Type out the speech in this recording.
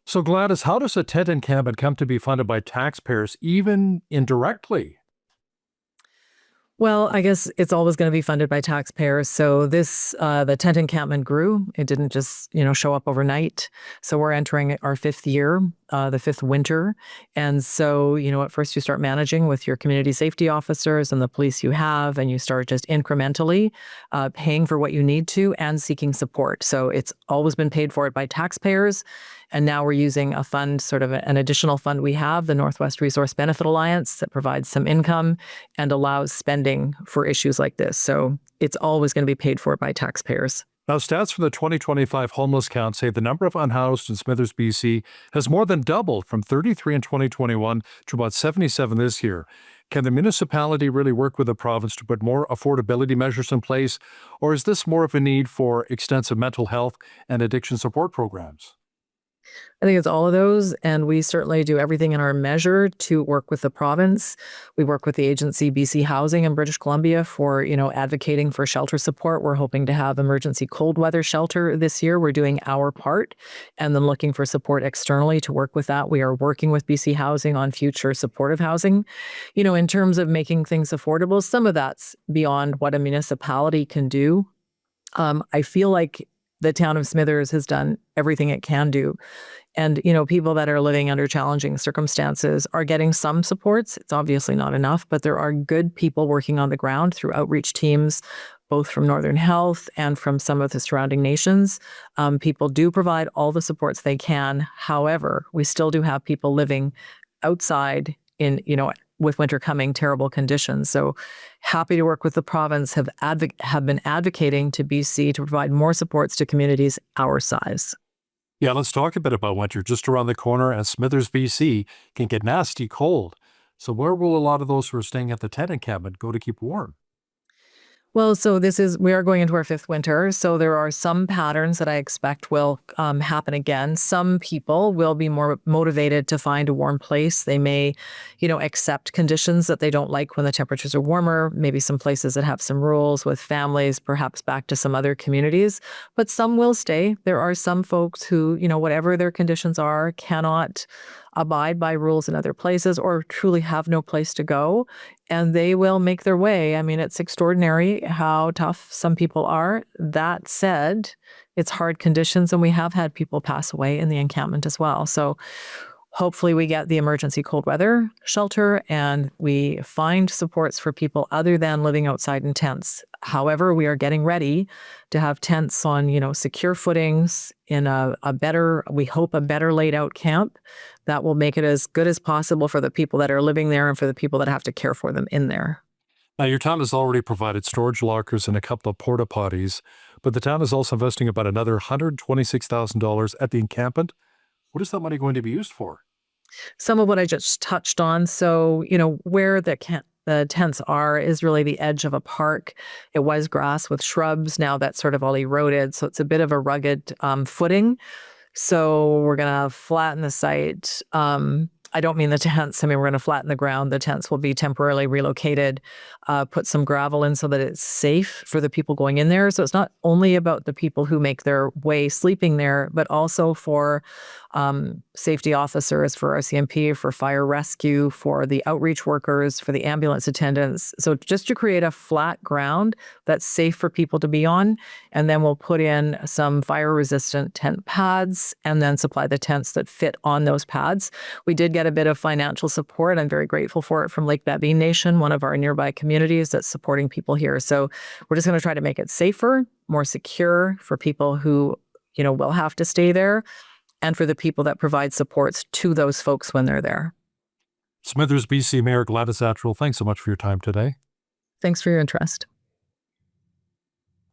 So, Gladys, how does a tent encampment come to be funded by taxpayers, even indirectly? Well, I guess it's always going to be funded by taxpayers. So the tent encampment grew. It didn't just, show up overnight. So we're entering our fifth year, the fifth winter. And so, at first you start managing with your community safety officers and the police you have, and you start just incrementally paying for what you need to and seeking support. So it's always been paid for by taxpayers. And now we're using a fund, sort of an additional fund we have, the Northwest Resource Benefit Alliance, that provides some income and allows spending for issues like this. So it's always going to be paid for by taxpayers. Now, stats from the 2025 homeless count say the number of unhoused in Smithers, B.C. has more than doubled from 33 in 2021 to about 77 this year. Can the municipality really work with the province to put more affordability measures in place, or is this more of a need for extensive mental health and addiction support programs? I think it's all of those, and we certainly do everything in our measure to work with the province. We work with the agency BC Housing in British Columbia for, advocating for shelter support. We're hoping to have emergency cold weather shelter this year. We're doing our part and then looking for support externally to work with that. We are working with BC Housing on future supportive housing. In terms of making things affordable, some of that's beyond what a municipality can do. I feel like the town of Smithers has done everything it can do. And, people that are living under challenging circumstances are getting some supports. It's obviously not enough, but there are good people working on the ground through outreach teams, both from Northern Health and from some of the surrounding nations. People do provide all the supports they can. However, we still do have people living outside in, with winter coming, terrible conditions. So happy to work with the province, have been advocating to BC to provide more supports to communities our size. Yeah, let's talk a bit about winter. Just around the corner at Smithers, B.C. can get nasty cold. So where will a lot of those who are staying at the tent encampment go to keep warm? Well, so we are going into our fifth winter. So there are some patterns that I expect will happen again. Some people will be more motivated to find a warm place. They may, accept conditions that they don't like when the temperatures are warmer, maybe some places that have some rules with families, perhaps back to some other communities. But some will stay. There are some folks who, whatever their conditions are, cannot abide by rules in other places or truly have no place to go, and they will make their way. I mean, it's extraordinary how tough some people are. That said, it's hard conditions, and we have had people pass away in the encampment as well. So hopefully we get the emergency cold weather shelter and we find supports for people other than living outside in tents. However, we are getting ready to have tents on, secure footings in a better, we hope, a better laid out camp that will make it as good as possible for the people that are living there and for the people that have to care for them in there. Now, your town has already provided storage lockers and a couple of porta potties, but the town is also investing about another $126,000 at the encampment. What is that money going to be used for? Some of what I just touched on. So, where the tents are is really the edge of a park. It was grass with shrubs. Now that's sort of all eroded. So it's a bit of a rugged footing. So we're going to flatten the site. I don't mean the tents. I mean, we're going to flatten the ground. The tents will be temporarily relocated, put some gravel in so that it's safe for the people going in there. So it's not only about the people who make their way sleeping there, but also for safety officers, for RCMP, for fire rescue, for the outreach workers, for the ambulance attendants. So just to create a flat ground that's safe for people to be on. And then we'll put in some fire-resistant tent pads and then supply the tents that fit on those pads. We did get a bit of financial support. I'm very grateful for it from Lake Babine Nation, one of our nearby communities that's supporting people here. So we're just going to try to make it safer, more secure for people who, will have to stay there, and for the people that provide supports to those folks when they're there. Smithers, B.C. Mayor Gladys Atrill, thanks so much for your time today. Thanks for your interest.